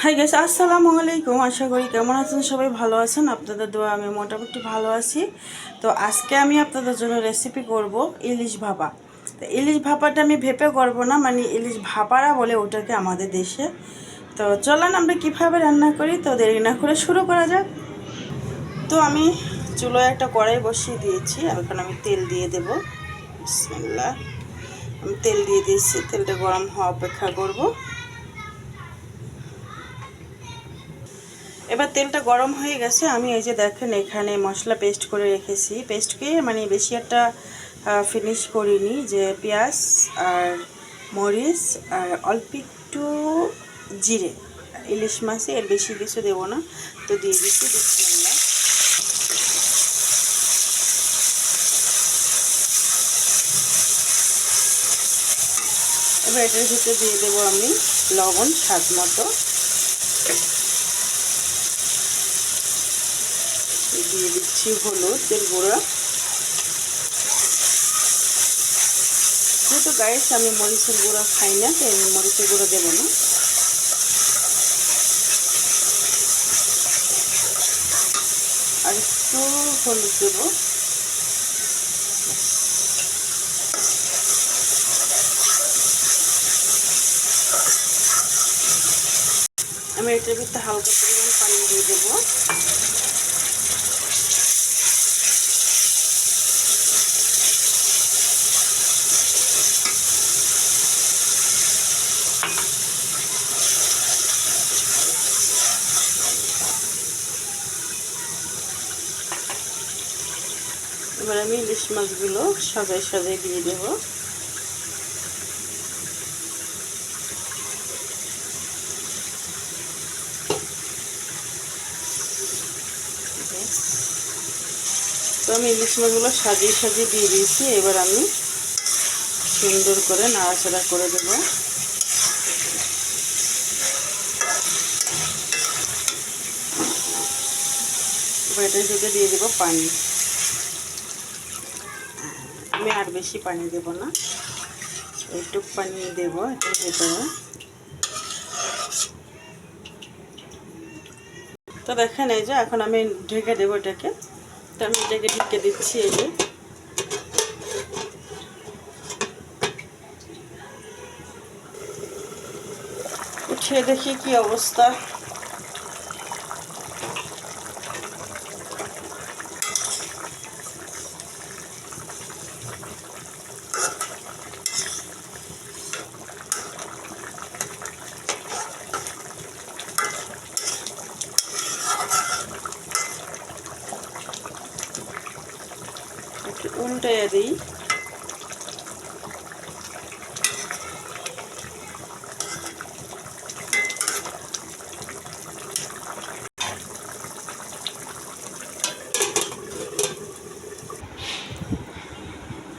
Hi guys, আসসালামু আলাইকুম। আশা করি কেমন আছেন, সবাই ভালো আছেন। আপনাদের দোয়া আমি মোটামুটি ভালো আছি। তো আজকে আমি আপনাদের জন্য রেসিপি করব ইলিশ ভাপা। তো ইলিশ ভাপাটা আমি ভেপে করব না, মানে ইলিশ ভাপারা বলে ওটাকে আমাদের দেশে। তো চলেন আমরা কীভাবে রান্না করি, তো দেরি না করে শুরু করা যাক। তো আমি চুলোয় একটা কড়াই বসিয়ে দিয়েছি, এখন আমি তেল দিয়ে দেব। বিসমিল্লাহ। আমি তেল দিয়ে দিয়েছি, তেলটা গরম হওয়া অপেক্ষা করব। এবার তেলটা গরম হয়ে গেছে। আমি এই যে দেখেন এখানে মশলা পেস্ট করে রেখেছি। পেস্টকে মানে বেশি একটা ফিনিশ করিনি, যে পেঁয়াজ আর মরিচ আর অল্প একটু জিরে, ইলিশ মাছে এর বেশি কিছু দেবো না। তো দিয়ে দিচ্ছি বিসমিল্লাহ। এবার এটার ভিতরে দিয়ে দেবো আমি লবণ স্বাদ মতো, দিয়ে দিচ্ছি হলুদের গুঁড়া। যেহেতু গাইস আমি মরিচের গুঁড়া খাই না, তাই আমি মরিচের গুঁড়া দেবো না। আর একটু হলুদ দেবো। আমি এটার ভিতরে হালকা পরিমাণ পানি দিয়ে দেবো। এবার আমি ইলিশ মাছগুলো সাজায় সাজায় দিয়ে দেব। তো আমি ইলিশ মাছগুলো সাজিয়ে সাজিয়ে দিয়ে দিয়েছি। এবার আমি সুন্দর করে নাড়াচাড়া করে দেব। এবার এটার ভিতরে দিয়ে দেবো পানি। আমি আর বেশি পানি দেব না, এইটুক পানি দেব এটার ভেতরে। তো দেখেন এই যে এখন আমি ঢেকে দেবো এটাকে। তো আমি এটাকে ঢেকে দিচ্ছি। এই যে উঠিয়ে দেখি কি অবস্থা। একটু উল্টাইয়া দিই।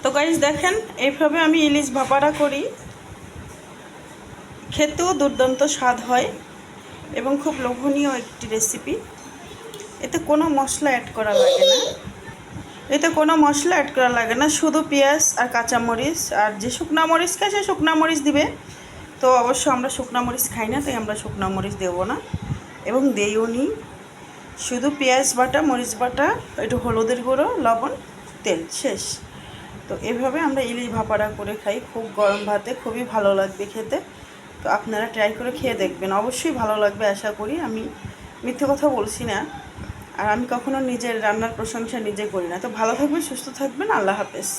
তো গাইস দেখেন এইভাবে আমি ইলিশ ভাপাটা করি। খেতেও দুর্দান্ত স্বাদ হয় এবং খুব লোভনীয় একটি রেসিপি। এতে কোনো মশলা অ্যাড করা লাগে না, শুধু পেঁয়াজ আর কাঁচামরিচ, আর যে শুকনা মরিচ খায় সে শুকনা মরিচ দিবে। তো অবশ্য আমরা শুকনা মরিচ খাই না, তাই আমরা শুকনা মরিচ দেবো না এবং দেইও নি। শুধু পেঁয়াজ বাটা, মরিচ বাটা, একটু হলুদের গুঁড়ো, লবণ, তেল, শেষ। তো এভাবে আমরা ইলিশ ভাপাড়া করে খাই, খুব গরম ভাতে খুবই ভালো লাগবে খেতে। তো আপনারা ট্রাই করে খেয়ে দেখবেন, অবশ্যই ভালো লাগবে আশা করি। আমি মিথ্যে কথা বলছি না, আর আমি কখনো নিজের রান্নার প্রশংসা নিজে করি না। তো ভালো থাকবেন, সুস্থ থাকবেন, আল্লাহ হাফেজ।